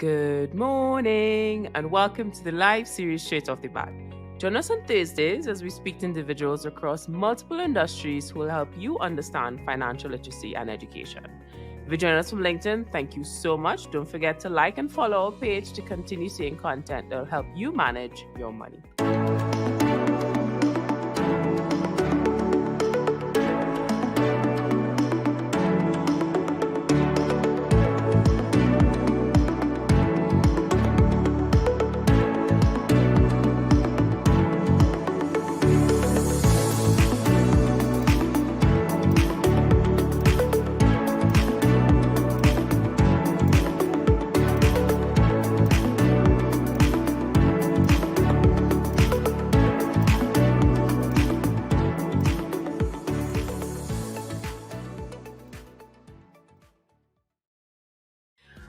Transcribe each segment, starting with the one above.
Good morning and welcome to the live series Straight Off the Bat. Join us on Thursdays as we speak to individuals across multiple industries who will help you understand financial literacy and education. If you join us from LinkedIn, thank you so much. Don't forget to like and follow our page to continue seeing content that will help you manage your money.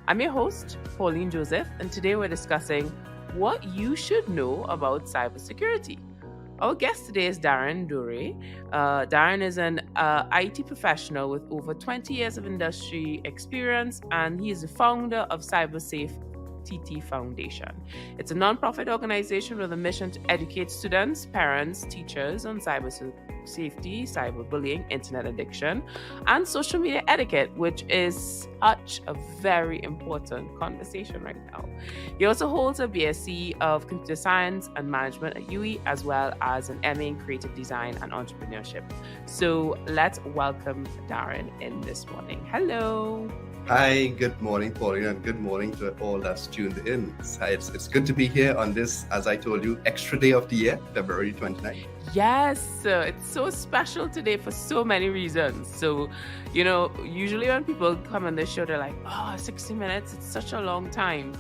I'm your host, Pauline Joseph, and today we're discussing what you should know about cybersecurity. Our guest today is Daren Dhoray. Daren is an IT professional with over 20 years of industry experience, and he is the founder of Cyber Safety Foundation. It's a non-profit organization with a mission to educate students, parents, teachers on cyber safety, cyberbullying, internet addiction, and social media etiquette, which is such a very important conversation right now. He also holds a BSc of Computer Science and Management at UE, as well as an MA in Creative Design and Entrepreneurship. So let's welcome Daren in this morning. Hello. Hi, good morning, Pauline, and good morning to all that's tuned in. It's good to be here on this, as I told you, extra day of the year, February 29th. Yes, it's so special today for so many reasons. So, usually when people come on this show, they're like, 60 minutes, it's such a long time.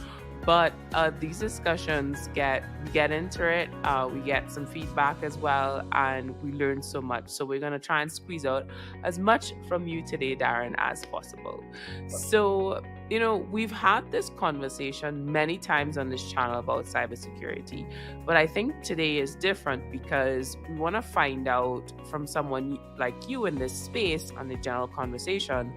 But these discussions we get into it, we get some feedback as well, and we learn so much. So we're going to try and squeeze out as much from you today, Daren, as possible. So, we've had this conversation many times on this channel about cybersecurity, but I think today is different because we want to find out from someone like you in this space and the general conversation,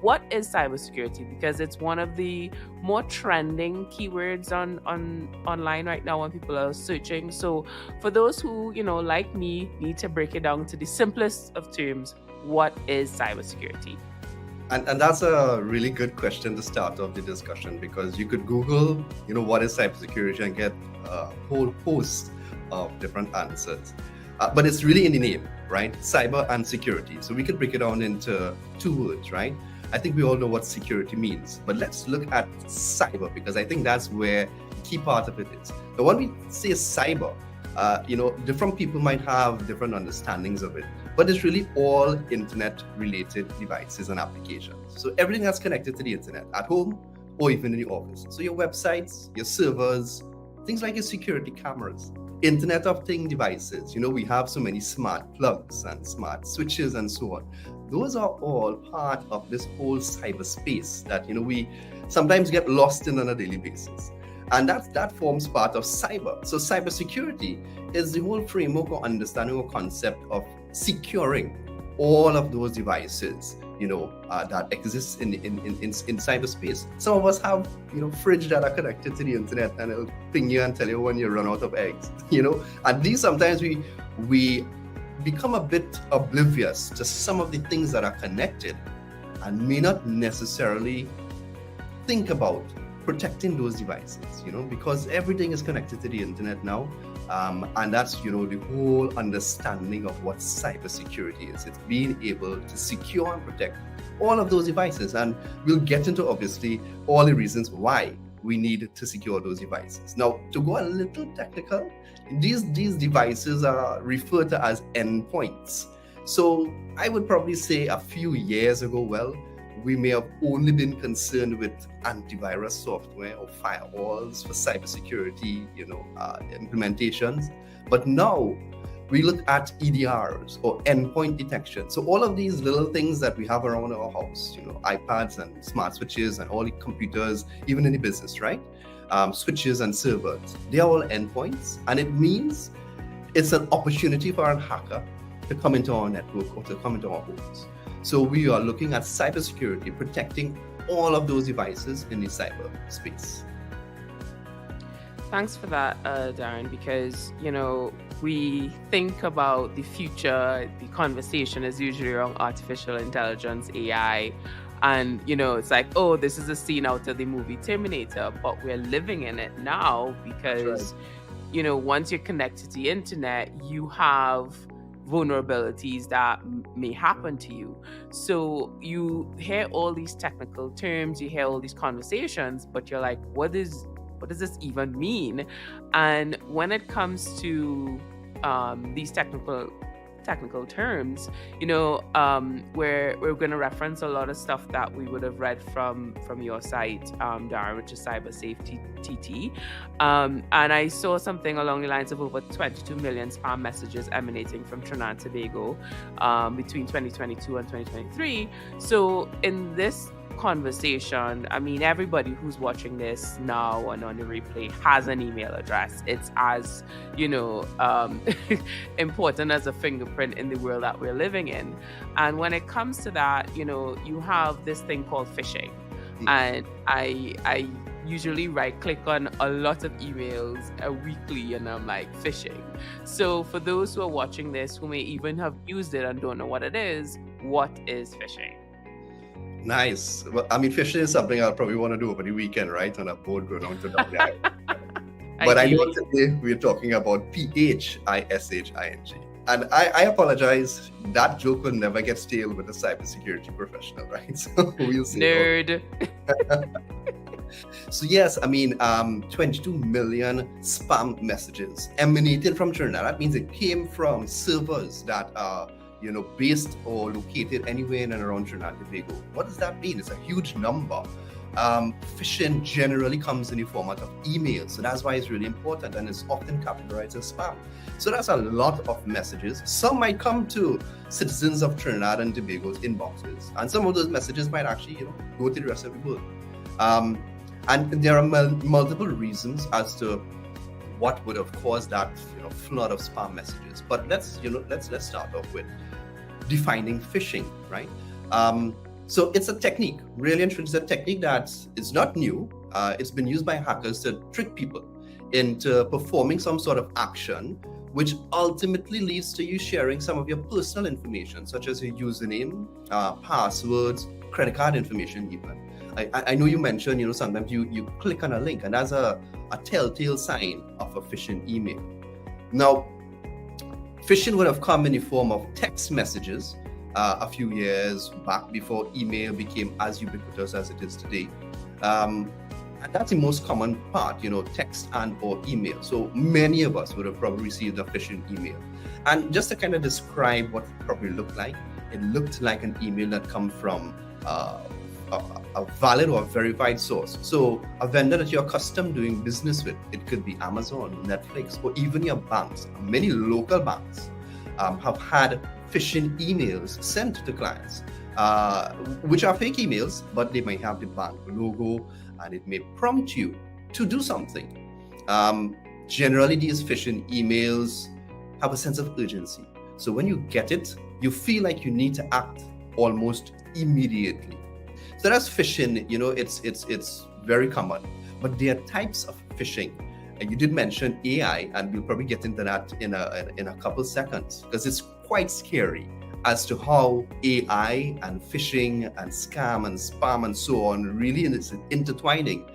what is cybersecurity? Because it's one of the more trending keywords online right now when people are searching. So for those who, like me, need to break it down to the simplest of terms, what is cybersecurity? And that's a really good question to start off the discussion, because you could Google, what is cybersecurity and get a whole host of different answers. But it's really in the name, right? Cyber and security. So we could break it down into two words, right? I think we all know what security means, but let's look at cyber, because I think that's where the key part of it is. Now, when we say cyber, different people might have different understandings of it, but it's really all internet-related devices and applications. So everything that's connected to the internet, at home or even in the office. So your websites, your servers, things like your security cameras, Internet of Things devices. We have so many smart plugs and smart switches and so on. Those are all part of this whole cyberspace that, we sometimes get lost in on a daily basis. And that forms part of cyber. So cybersecurity is the whole framework or understanding or concept of securing all of those devices, that exist in cyberspace. Some of us have, fridge that are connected to the internet, and it'll ping you and tell you when you run out of eggs, And these sometimes we become a bit oblivious to some of the things that are connected and may not necessarily think about protecting those devices, because everything is connected to the internet now. And that's, the whole understanding of what cybersecurity is. It's being able to secure and protect all of those devices. And we'll get into, obviously, all the reasons why we need to secure those devices. Now, to go a little technical, these devices are referred to as endpoints. So I would probably say a few years ago, we may have only been concerned with antivirus software or firewalls for cybersecurity, implementations. But now we look at EDRs or endpoint detection. So all of these little things that we have around our house, iPads and smart switches and all the computers, even in the business, right? Switches and servers, they are all endpoints. And it means it's an opportunity for a hacker to come into our network or to come into our homes. So we are looking at cybersecurity, protecting all of those devices in the cyber space. Thanks for that, Daren, because, we think about the future, the conversation is usually around artificial intelligence, AI, and, it's like, oh, this is a scene out of the movie Terminator, but we're living in it now because, once you're connected to the internet, you have vulnerabilities that may happen to you. So you hear all these technical terms, you hear all these conversations, but you're like, what does this even mean? And when it comes to these technical terms, we're going to reference a lot of stuff that we would have read from your site, Daren, which is Cyber Safety TT. And I saw something along the lines of over 22 million spam messages emanating from Trinidad and Tobago between 2022 and 2023. So in this conversation, I mean, everybody who's watching this now and on the replay has an email address. It's as important as a fingerprint in the world that we're living in. And when it comes to that, you have this thing called phishing. And I usually right click on a lot of emails weekly and I'm like, phishing. So for those who are watching this who may even have used it and don't know what it is, what is phishing? Nice. Well, I mean, phishing is something I'll probably want to do over the weekend, right? On a boat going on to Dublin. But I know today we're talking about PHISHING. And I apologize, that joke will never get stale with a cybersecurity professional, right? So we'll see. Nerd. So yes, I mean, 22 million spam messages emanated from Trinidad. That means it came from servers that are based or located anywhere in and around Trinidad and Tobago. What does that mean? It's a huge number. Phishing generally comes in the format of email, so that's why it's really important, and it's often categorized as spam. So that's a lot of messages. Some might come to citizens of Trinidad and Tobago's inboxes, and some of those messages might actually, go to the rest of the world. And there are multiple reasons as to what would have caused that, flood of spam messages. But let's start off with defining phishing, right? So it's a technique, really interesting. It's a technique that is not new. It's been used by hackers to trick people into performing some sort of action, which ultimately leads to you sharing some of your personal information, such as your username, passwords, credit card information even. I know you mentioned, sometimes you click on a link, and that's a telltale sign of a phishing email. Now, phishing would have come in the form of text messages a few years back before email became as ubiquitous as it is today. And that's the most common part, text and or email. So many of us would have probably received a phishing email. And just to kind of describe what it probably looked like, it looked like an email that come from a valid or verified source. So a vendor that you're accustomed doing business with, it could be Amazon, Netflix, or even your banks. Many local banks have had phishing emails sent to clients, which are fake emails, but they might have the bank logo, and it may prompt you to do something. Generally, these phishing emails have a sense of urgency. So when you get it, you feel like you need to act almost immediately. So that's phishing. It's very common, but there are types of phishing. And you did mention AI, and we'll probably get into that in a couple seconds, because it's quite scary as to how AI and phishing and scam and spam and so on really is intertwining,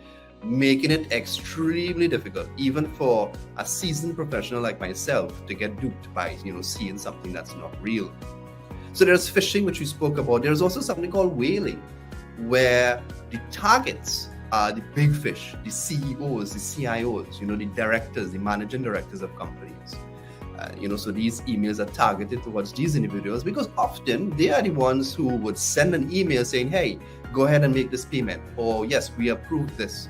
making it extremely difficult, even for a seasoned professional like myself, to get duped by seeing something that's not real. So there's phishing, which we spoke about. There's also something called whaling, where the targets are the big fish, the CEOs, the CIOs, the directors, the managing directors of companies. So these emails are targeted towards these individuals because often they are the ones who would send an email saying, hey, go ahead and make this payment, or yes, we approve this.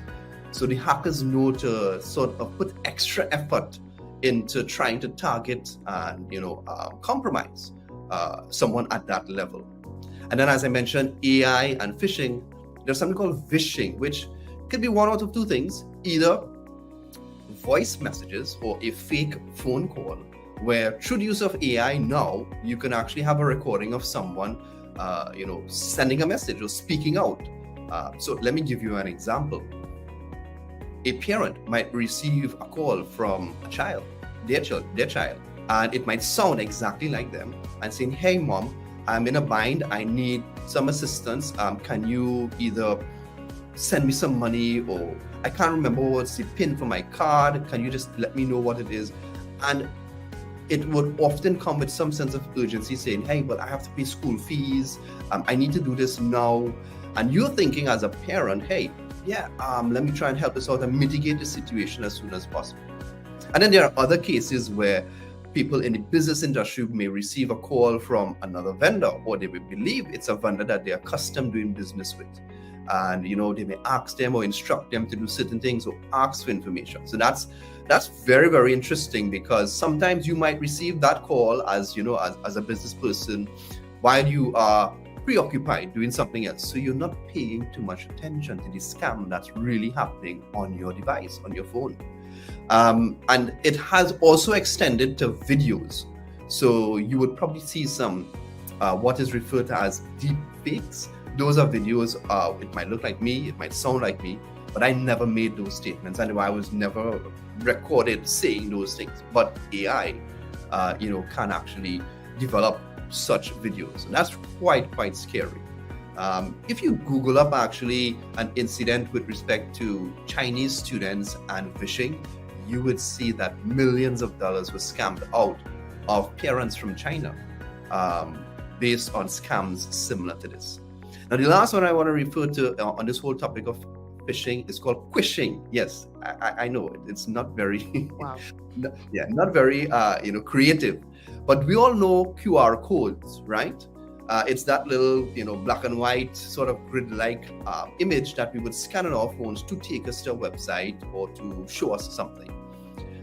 So the hackers know to sort of put extra effort into trying to target and compromise someone at that level. And then, as I mentioned, AI and phishing, there's something called vishing, which could be one out of two things: either voice messages or a fake phone call, where through the use of AI now, you can actually have a recording of someone, sending a message or speaking out So let me give you an example. A parent might receive a call from a child, their child, and it might sound exactly like them and saying, "Hey, mom, I'm in a bind. I need some assistance. Can you either send me some money, or I can't remember what's the PIN for my card. Can you just let me know what it is?" And it would often come with some sense of urgency saying, "Hey, but I have to pay school fees. I need to do this now." And you're thinking as a parent, "Hey, yeah, let me try and help us out and mitigate the situation as soon as possible." And then there are other cases where people in the business industry may receive a call from another vendor, or they will believe it's a vendor that they are accustomed doing business with. And they may ask them or instruct them to do certain things or ask for information. So that's very, very interesting, because sometimes you might receive that call as a business person while you are preoccupied doing something else. So you're not paying too much attention to the scam that's really happening on your device, on your phone. And it has also extended to videos. So you would probably see some what is referred to as deep fakes. Those are videos, it might look like me, it might sound like me, but I never made those statements, and I was never recorded saying those things. But AI, can actually develop such videos. And that's quite scary. If you Google up actually an incident with respect to Chinese students and phishing, you would see that millions of dollars were scammed out of parents from China based on scams similar to this. Now, the last one I want to refer to on this whole topic of phishing is called quishing. Yes, I know it's not very, Wow. not very, creative, but we all know QR codes, right? It's that little, black and white sort of grid-like image that we would scan on our phones to take us to a website or to show us something.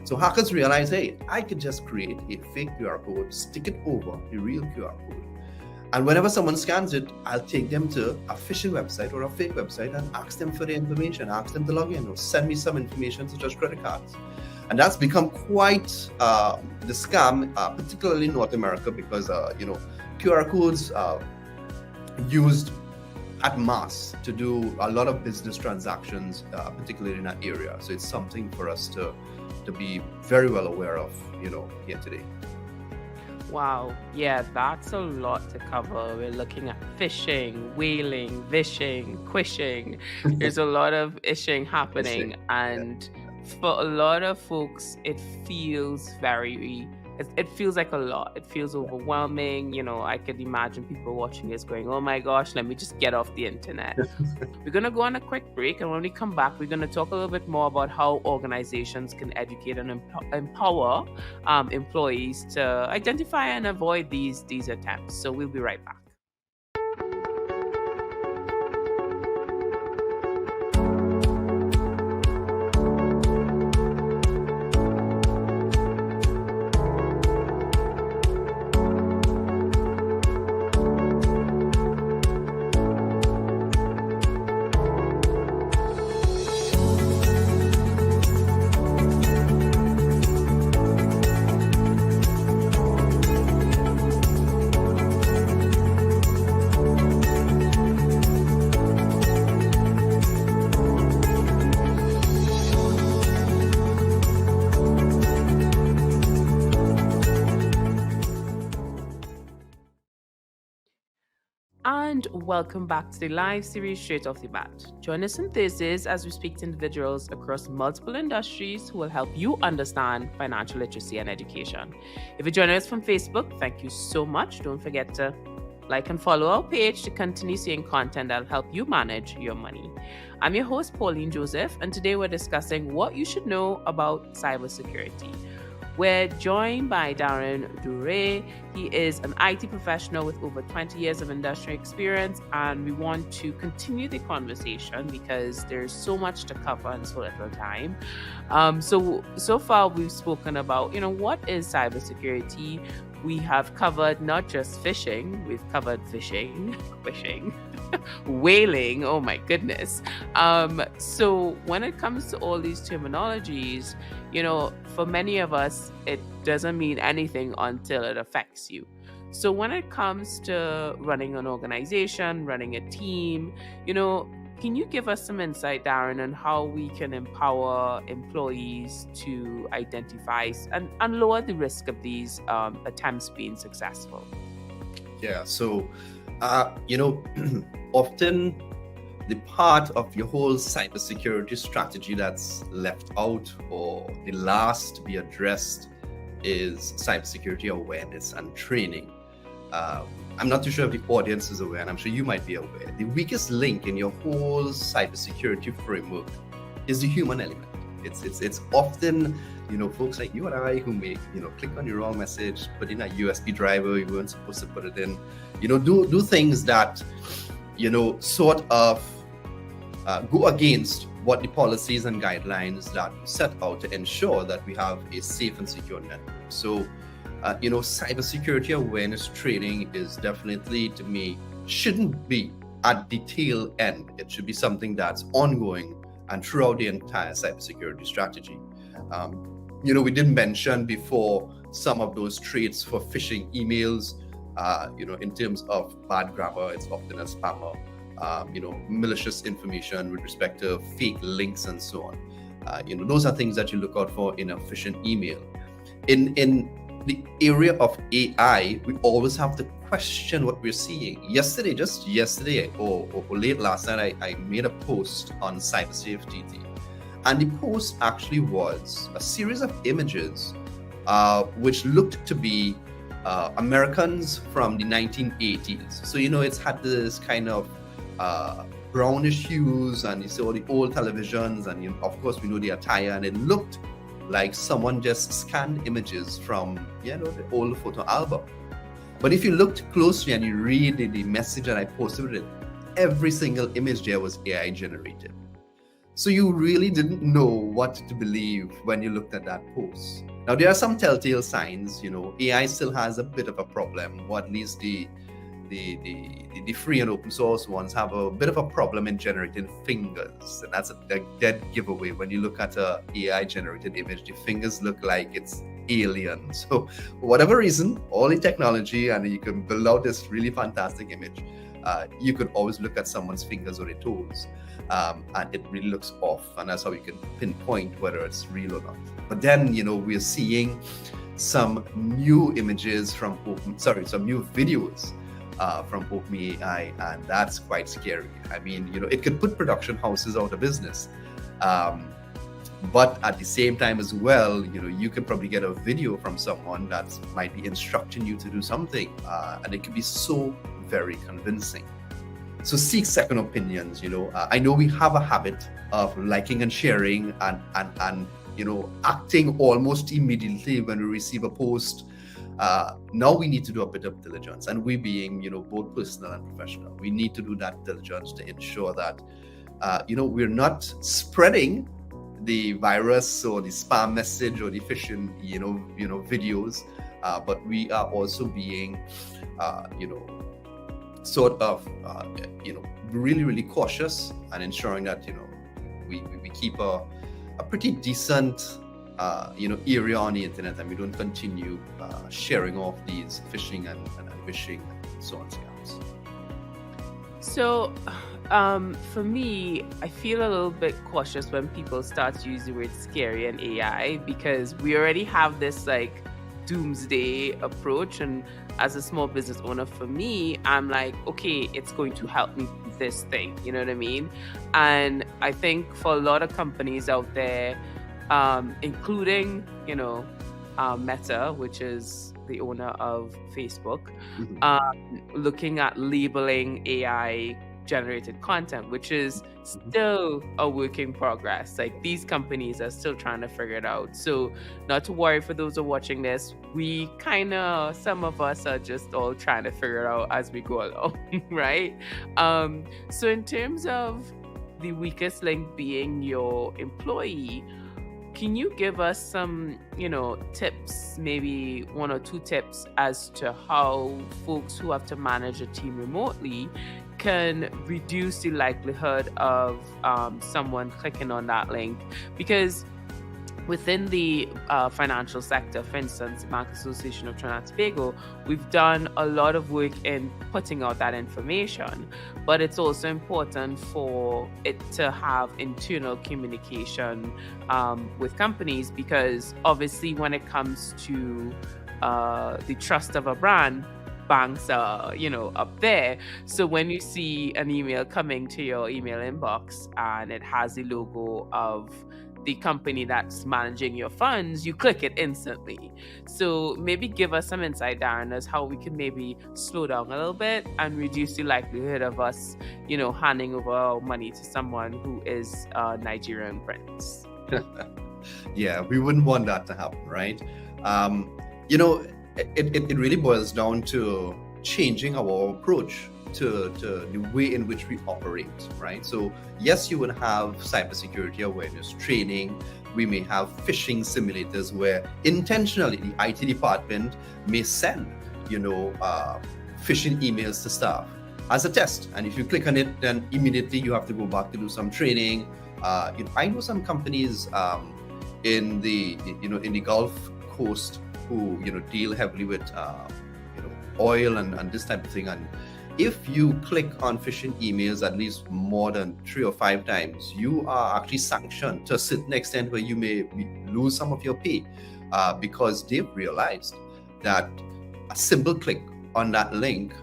So hackers realize, hey, I could just create a fake QR code, stick it over the real QR code. And whenever someone scans it, I'll take them to a phishing website or a fake website and ask them for the information, ask them to log in or send me some information such as credit cards. And that's become quite the scam, particularly in North America, because, QR codes are used at mass to do a lot of business transactions, particularly in that area. So it's something for us to be very well aware of, here today. Wow. Yeah, that's a lot to cover. We're looking at phishing, whaling, vishing, quishing. There's a lot of ishing happening. And for a lot of folks, it feels it feels like a lot. It feels overwhelming. I could imagine people watching this going, "Oh my gosh, let me just get off the internet." We're going to go on a quick break. And when we come back, we're going to talk a little bit more about how organizations can educate and empower employees to identify and avoid these attempts. So we'll be right back. And welcome back to the live series Straight Off the Bat. Join us on Thursdays as we speak to individuals across multiple industries who will help you understand financial literacy and education. If you're joining us from Facebook, thank you so much. Don't forget to like and follow our page to continue seeing content that'll help you manage your money. I'm your host, Pauline Joseph, and today we're discussing what you should know about cybersecurity. We're joined by Daren Dhoray. He is an IT professional with over 20 years of industry experience, and we want to continue the conversation because there's so much to cover in so little time. So far we've spoken about, what is cybersecurity. We have covered not just phishing, we've covered phishing, whaling, oh my goodness. So when it comes to all these terminologies, for many of us, it doesn't mean anything until it affects you. So when it comes to running an organization, running a team, Can you give us some insight, Daren, on how we can empower employees to identify and lower the risk of these attempts being successful? Yeah. So, often the part of your whole cybersecurity strategy that's left out or the last to be addressed is cybersecurity awareness and training. I'm not too sure if the audience is aware, and I'm sure you might be aware. The weakest link in your whole cybersecurity framework is the human element. It's often, folks like you and I who may, click on the wrong message, put in a USB driver you weren't supposed to put it in, do things that, sort of go against what the policies and guidelines that set out to ensure that we have a safe and secure network. So, cybersecurity awareness training is definitely, to me, shouldn't be at the tail end. It should be something that's ongoing and throughout the entire cybersecurity strategy. We did mention before some of those traits for phishing emails. In terms of bad grammar, it's often a spammer. Malicious information with respect to fake links and so on. Those are things that you look out for in a phishing email. In the area of AI, we always have to question what we're seeing. Just yesterday or late last night, I made a post on Cyber Safety, and the post actually was a series of images which looked to be Americans from the 1980s. So it's had this kind of brownish hues, and you saw the old televisions, and of course we know the attire, and it looked like someone just scanned images from the old photo album. But if you looked closely and you read the message that I posted with it, every single image there was AI generated. So you really didn't know what to believe when you looked at that post. Now there are some telltale signs. AI still has a bit of a problem, or at least the free and open source ones have a bit of a problem in generating fingers, and that's a dead giveaway. When you look at a AI generated image, the fingers look like it's alien. So for whatever reason, all the technology, and you can build out this really fantastic image, you could always look at someone's fingers or their toes, and it really looks off, and that's how you can pinpoint whether it's real or not. But then we're seeing some new images some new videos from OpenAI, and that's quite scary. I mean, it could put production houses out of business. But at the same time as well, you could probably get a video from someone that might be instructing you to do something, and it could be so very convincing. So seek second opinions. I know we have a habit of liking and sharing and acting almost immediately when we receive a post. Now we need to do a bit of diligence, and we being, both personal and professional, we need to do that diligence to ensure that, we're not spreading the virus or the spam message or the phishing, videos, but we are also being, sort of, really, really cautious and ensuring that, we keep a pretty decent area on the internet, and we don't continue sharing off these phishing and phishing and so on scams. So for me, I feel a little bit cautious when people start to use the word scary and AI, because we already have this like doomsday approach, and as a small business owner, for me, I'm like, okay, it's going to help me with this thing, you know what I mean? And I think for a lot of companies out there, including, Meta, which is the owner of Facebook, looking at labeling AI generated content, which is still a work in progress. Like, these companies are still trying to figure it out. So not to worry for those who are watching this, we some of us are just all trying to figure it out as we go along, right? So in terms of the weakest link being your employee, can you give us some, tips, maybe 1 or 2 tips as to how folks who have to manage a team remotely can reduce the likelihood of someone clicking on that link? Because within the financial sector, for instance, the Bank Association of Trinidad and Tobago, we've done a lot of work in putting out that information, but it's also important for it to have internal communication with companies, because obviously when it comes to the trust of a brand, banks are, up there. So when you see an email coming to your email inbox and it has the logo of the company that's managing your funds, you click it instantly. So maybe give us some insight, Daren, as how we can maybe slow down a little bit and reduce the likelihood of us, handing over our money to someone who is a Nigerian prince. Yeah, we wouldn't want that to happen, right? It really boils down to changing our approach to the way in which we operate, right? So yes, you would have cybersecurity awareness training. We may have phishing simulators where intentionally the IT department may send, phishing emails to staff as a test. And if you click on it, then immediately you have to go back to do some training. I know some companies in the Gulf Coast who deal heavily with oil and this type of thing. And if you click on phishing emails at least more than 3 or 5 times, you are actually sanctioned to a certain extent where you may lose some of your pay because they've realized that a simple click on that link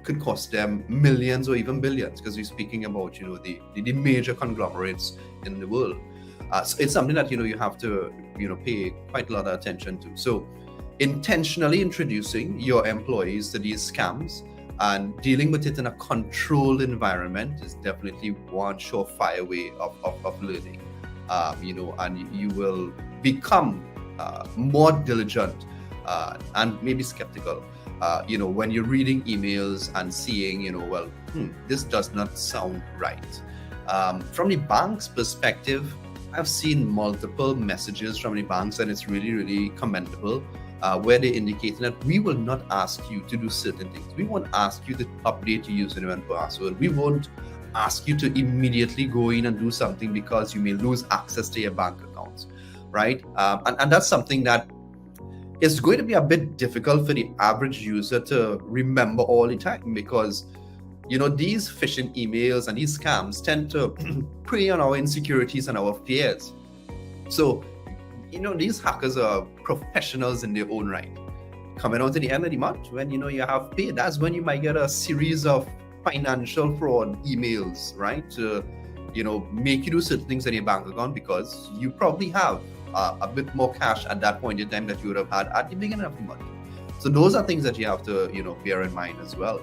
could cost them millions or even billions, because we're speaking about the major conglomerates in the world. So it's something that you have to pay quite a lot of attention to. So intentionally introducing your employees to these scams and dealing with it in a controlled environment is definitely one surefire way of learning. And you will become more diligent and maybe skeptical. When you're reading emails and seeing, this does not sound right. From the bank's perspective, I've seen multiple messages from the banks, and it's really, really commendable, where they're indicating that we will not ask you to do certain things. We won't ask you to update your username and password. We won't ask you to immediately go in and do something because you may lose access to your bank accounts, right? And that's something that is going to be a bit difficult for the average user to remember all the time, because these phishing emails and these scams tend to prey on our insecurities and our fears. So, these hackers are professionals in their own right. Coming on to the end of the month, when you have paid, that's when you might get a series of financial fraud emails, right? To make you do certain things in your bank account because you probably have a bit more cash at that point in time that you would have had at the beginning of the month. So those are things that you have to bear in mind as well.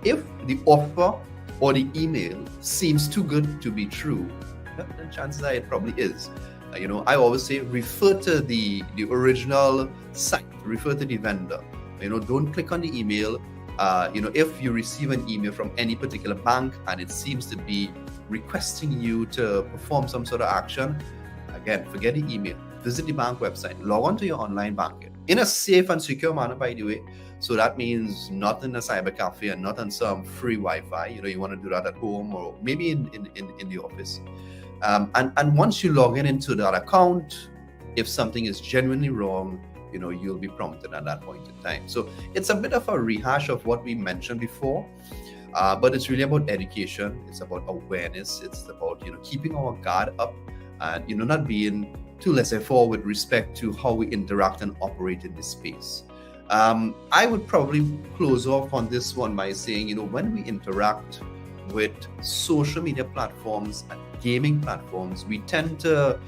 If the offer or the email seems too good to be true, then chances are it probably is. I always say refer to the original site, refer to the vendor. Don't click on the email. If you receive an email from any particular bank and it seems to be requesting you to perform some sort of action, again, forget the email. Visit the bank website, log on to your online banking in a safe and secure manner, by the way. So that means not in a cyber cafe and not on some free Wi-Fi. You want to do that at home or maybe in the office. And once you log into that account, if something is genuinely wrong, you'll be prompted at that point in time. So it's a bit of a rehash of what we mentioned before, but it's really about education. It's about awareness. It's about keeping our guard up and not being too laissez-faire with respect to how we interact and operate in this space. I would probably close off on this one by saying, when we interact with social media platforms and gaming platforms, we tend to,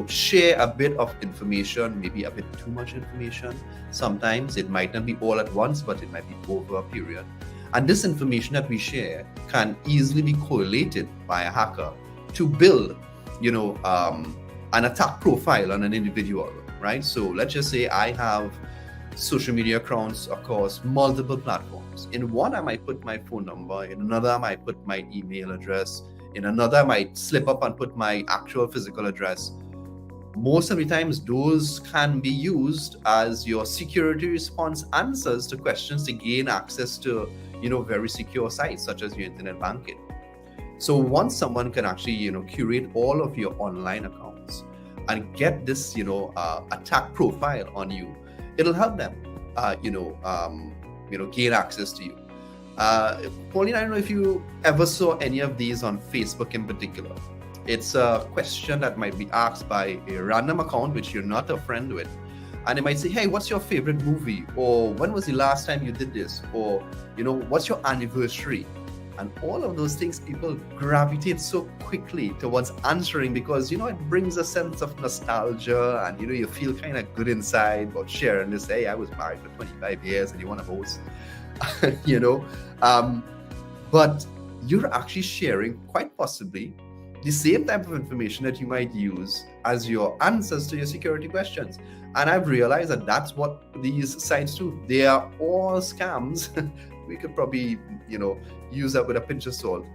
share a bit of information, maybe a bit too much information. Sometimes it might not be all at once, but it might be over a period. And this information that we share can easily be correlated by a hacker to build, an attack profile on an individual, right? So let's just say I have social media accounts across multiple platforms. In one, I might put my phone number. In another, I might put my email address. In another, I might slip up and put my actual physical address. Most of the times, those can be used as your security response answers to questions to gain access to, very secure sites such as your internet banking. So once someone can actually, curate all of your online accounts, and get this, attack profile on you, it'll help them, gain access to you. Pauline, I don't know if you ever saw any of these on Facebook in particular. It's a question that might be asked by a random account which you're not a friend with. And they might say, hey, what's your favorite movie? Or when was the last time you did this? Or, what's your anniversary? And all of those things, people gravitate so quickly towards answering because, it brings a sense of nostalgia and, you feel kind of good inside about sharing this. Hey, I was married for 25 years and you want to host, but you're actually sharing quite possibly the same type of information that you might use as your answers to your security questions. And I've realized that that's what these sites do. They are all scams. We could probably, use that with a pinch of salt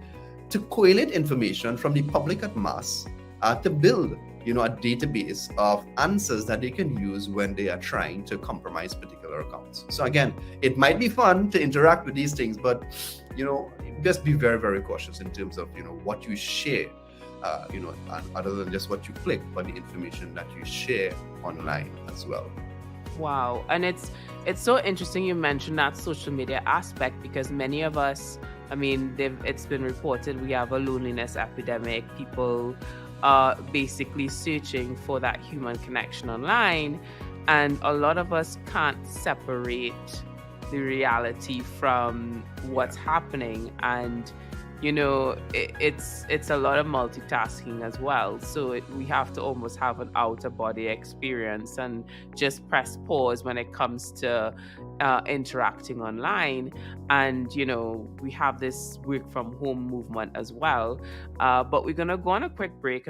to collate information from the public at mass to build, a database of answers that they can use when they are trying to compromise particular accounts. So again, it might be fun to interact with these things, but, just be very, very cautious in terms of, what you share, and other than just what you click, but the information that you share online as well. Wow. And it's so interesting you mentioned that social media aspect because many of us, it's been reported we have a loneliness epidemic. People are basically searching for that human connection online. And a lot of us can't separate the reality from what's happening. And it's a lot of multitasking as well. So we have to almost have an outer body experience and just press pause when it comes to interacting online. And, we have this work from home movement as well. But we're going to go on a quick break.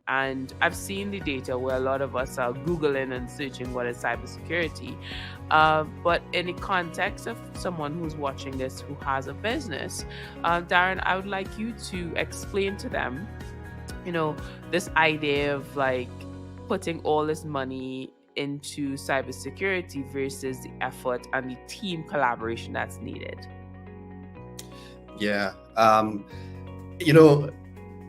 And I've seen the data where a lot of us are Googling and searching what is cybersecurity. But in the context of someone who's watching this who has a business, Daren, I would like you to explain to them, this idea of like putting all this money into cybersecurity versus the effort and the team collaboration that's needed. Yeah.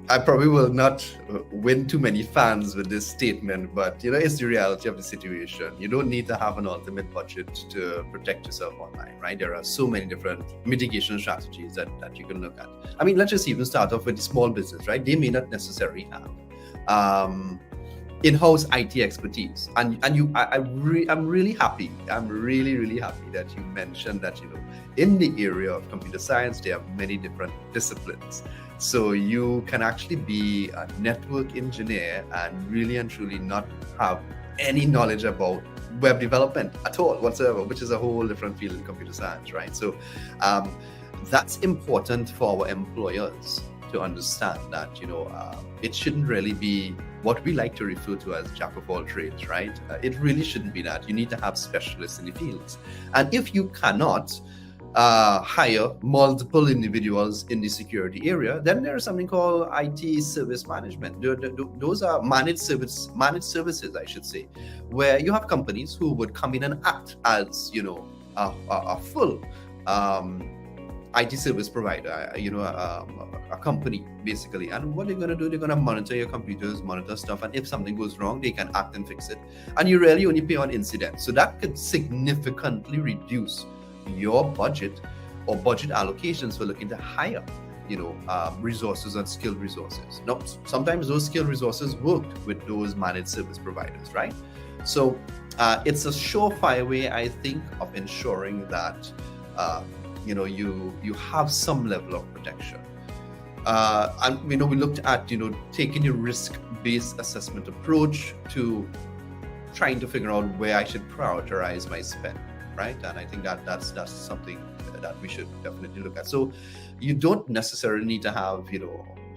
I probably will not win too many fans with this statement, but it's the reality of the situation. You don't need to have an ultimate budget to protect yourself online, right? There are so many different mitigation strategies that you can look at. Let's just even start off with the small business, right? They may not necessarily have in-house IT expertise, and I'm really happy. I'm really, really happy that you mentioned that in the area of computer science there are many different disciplines. So you can actually be a network engineer and really and truly not have any knowledge about web development at all whatsoever, which is a whole different field in computer science, right? So that's important for our employers to understand that, it shouldn't really be what we like to refer to as jack of all trades, right? It really shouldn't be that. You need to have specialists in the fields. And if you cannot hire multiple individuals in the security area, then there is something called IT service management. Those are managed services, I should say, where you have companies who would come in and act as, a full IT service provider, a company basically. And what they're going to do, they're going to monitor your computers, monitor stuff, and if something goes wrong, they can act and fix it. And you really only pay on incidents. So that could significantly reduce your budget or budget allocations for looking to hire, resources and skilled resources. Now, sometimes those skilled resources worked with those managed service providers, right? So it's a surefire way, I think, of ensuring that you have some level of protection. And we looked at taking a risk-based assessment approach to trying to figure out where I should prioritize my spend, right? And I think that's something that we should definitely look at. So you don't necessarily need to have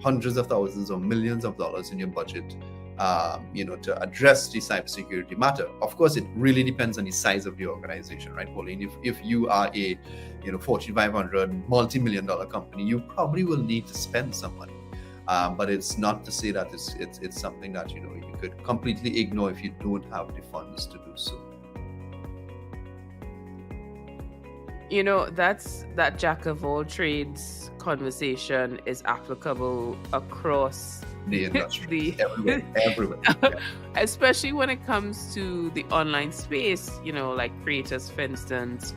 hundreds of thousands or millions of dollars in your budget, to address the cybersecurity matter. Of course, it really depends on the size of the organization, right, Pauline? If you are a, Fortune 500 multi-million-dollar company, you probably will need to spend some money. But it's not to say that it's something that you could completely ignore if you don't have the funds to do so. That jack of all trades conversation is applicable across the industry, everywhere. Yeah. Especially when it comes to the online space, like creators, for instance.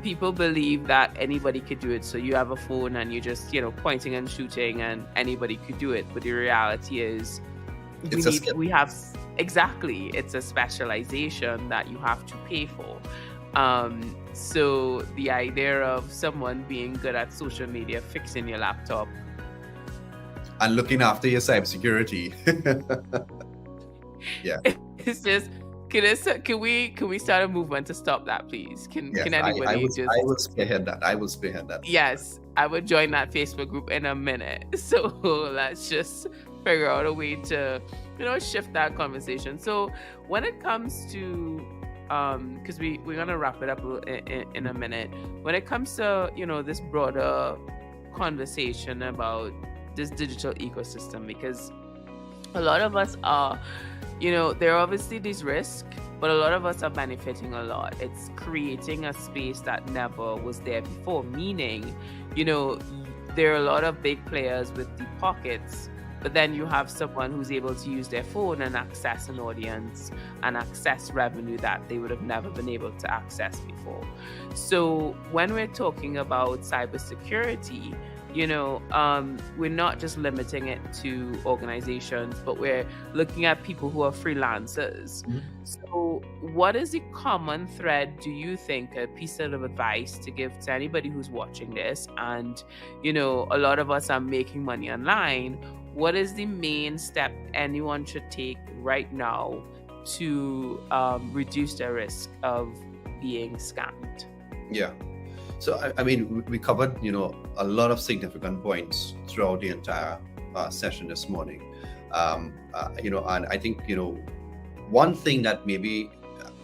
People believe that anybody could do it. So you have a phone and you're just, pointing and shooting and anybody could do it. But the reality is it's a specialization that you have to pay for. So the idea of someone being good at social media, fixing your laptop, and looking after your cybersecurity, yeah, it's just. Can we start a movement to stop that, please? Can anybody I will spearhead that. Yes, I would join that Facebook group in a minute. So let's just figure out a way to, shift that conversation. So when it comes to, because we're gonna wrap it up in a minute. When it comes to this broader conversation about this digital ecosystem, because a lot of us are. There are obviously these risks, but a lot of us are benefiting a lot. It's creating a space that never was there before, meaning, there are a lot of big players with deep pockets, but then you have someone who's able to use their phone and access an audience and access revenue that they would have never been able to access before. So when we're talking about cybersecurity, we're not just limiting it to organizations, but we're looking at people who are freelancers. Mm-hmm. So what is the common thread, do you think, a piece of advice to give to anybody who's watching this? And, a lot of us are making money online. What is the main step anyone should take right now to reduce their risk of being scammed? Yeah. So, we covered, a lot of significant points throughout the entire session this morning. And I think, one thing that maybe,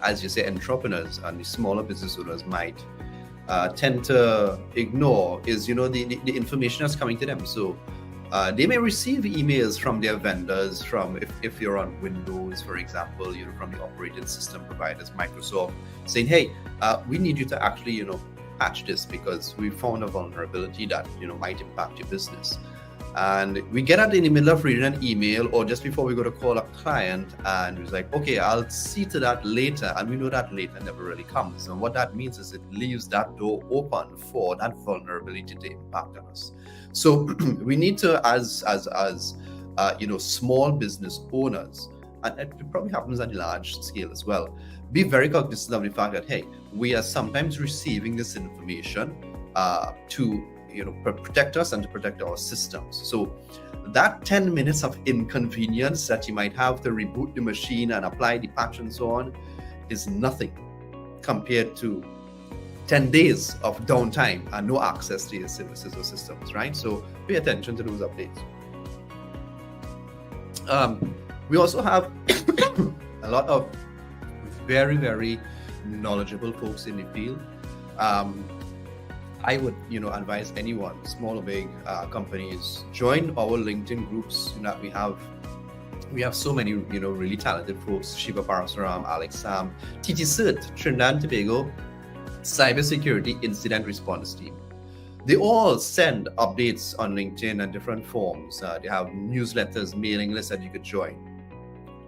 as you say, entrepreneurs and the smaller business owners might tend to ignore is, the information that's coming to them. So they may receive emails from their vendors, from if you're on Windows, for example, from the operating system providers, Microsoft, saying, hey, we need you to actually, patch this because we found a vulnerability that might impact your business. And we get out in the middle of reading an email or just before we go to call a client, and it's like, okay, I'll see to that later. And we know that later never really comes. And what that means is it leaves that door open for that vulnerability to impact on us. So we need to, as small business owners, and it probably happens at a large scale as well, be very cognizant of the fact that, hey, we are sometimes receiving this information to protect us and to protect our systems. So that 10 minutes of inconvenience that you might have to reboot the machine and apply the patch and so on is nothing compared to 10 days of downtime and no access to your services or systems, right? So pay attention to those updates. We also have a lot of very, very knowledgeable folks in the field. I would, advise anyone, small or big companies, join our LinkedIn groups that we have. We have so many, really talented folks: Shiva Parasaram, Alex Sam, TT Cert, Trinidad and Tobago, Cybersecurity Incident Response Team. They all send updates on LinkedIn and different forms. They have newsletters, mailing lists that you could join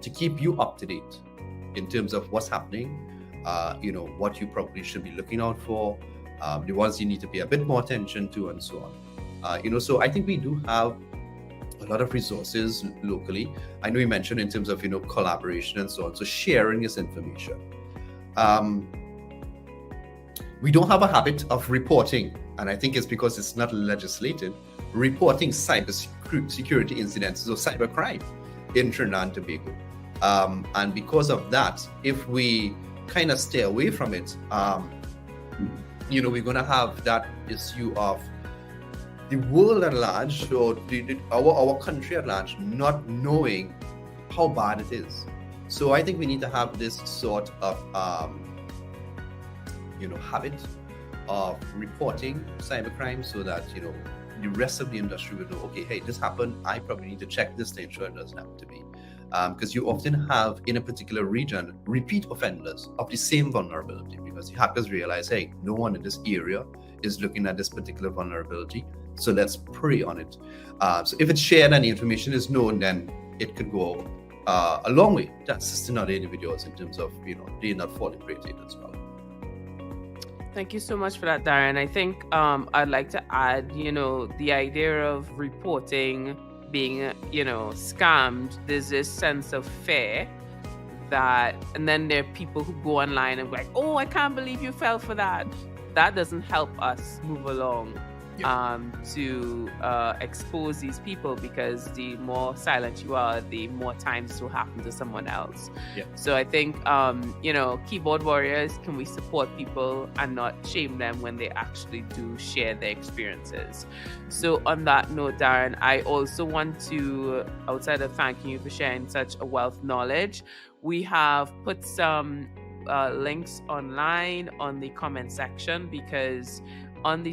to keep you up to date in terms of what's happening, what you probably should be looking out for, the ones you need to pay a bit more attention to, and so on. So I think we do have a lot of resources locally. I know you mentioned in terms of, collaboration and so on. So sharing this information. We don't have a habit of reporting, and I think it's because it's not legislated, reporting cybersecurity incidents or cybercrime in Trinidad and Tobago. And because of that, if we kind of stay away from it, we're going to have that issue of the world at large, or our country at large, not knowing how bad it is. So I think we need to have this sort of habit of reporting cybercrime, so that the rest of the industry will know, okay, hey, this happened, I probably need to check this to ensure it doesn't happen to me. Because you often have, in a particular region, repeat offenders of the same vulnerability, because the hackers realize, hey, no one in this area is looking at this particular vulnerability, so let's prey on it. So if it's shared and the information is known, then it could go a long way to assisting other individuals in terms of they not falling prey to it as well. Thank you so much for that, Daren. I think I'd like to add, the idea of reporting being, scammed. There's this sense of fear that, and then there are people who go online and be like, oh, I can't believe you fell for that. That doesn't help us move along. To expose these people, because the more silent you are, the more times it will happen to someone else. So I think keyboard warriors, can we support people and not shame them when they actually do share their experiences? So on that note, Daren, I also want to, outside of thanking you for sharing such a wealth of knowledge, we have put some links online on the comment section, because on the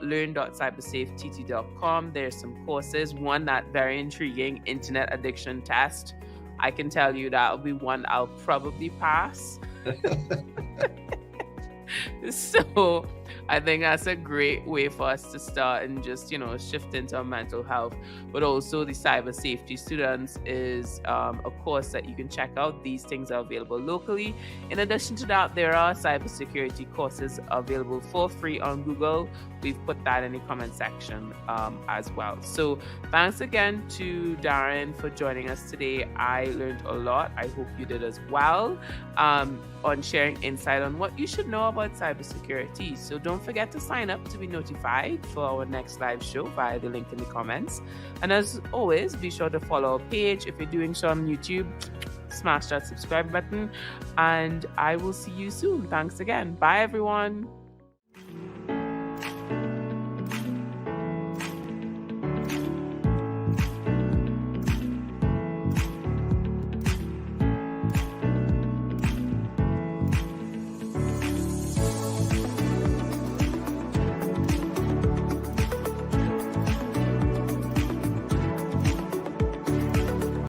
learn.cybersafety.com, there's some courses. One, that very intriguing internet addiction test. I can tell you that will be one I'll probably pass. So I think that's a great way for us to start and just, shift into our mental health. But also the cyber safety students is a course that you can check out. These things are available locally. In addition to that, there are cybersecurity courses available for free on Google. We've put that in the comment section as well. So thanks again to Daren for joining us today. I learned a lot. I hope you did as well, on sharing insight on what you should know about cybersecurity. So don't forget to sign up to be notified for our next live show via the link in the comments. And as always, be sure to follow our page. If you're doing so on YouTube, smash that subscribe button, and I will see you soon. Thanks again. Bye, everyone.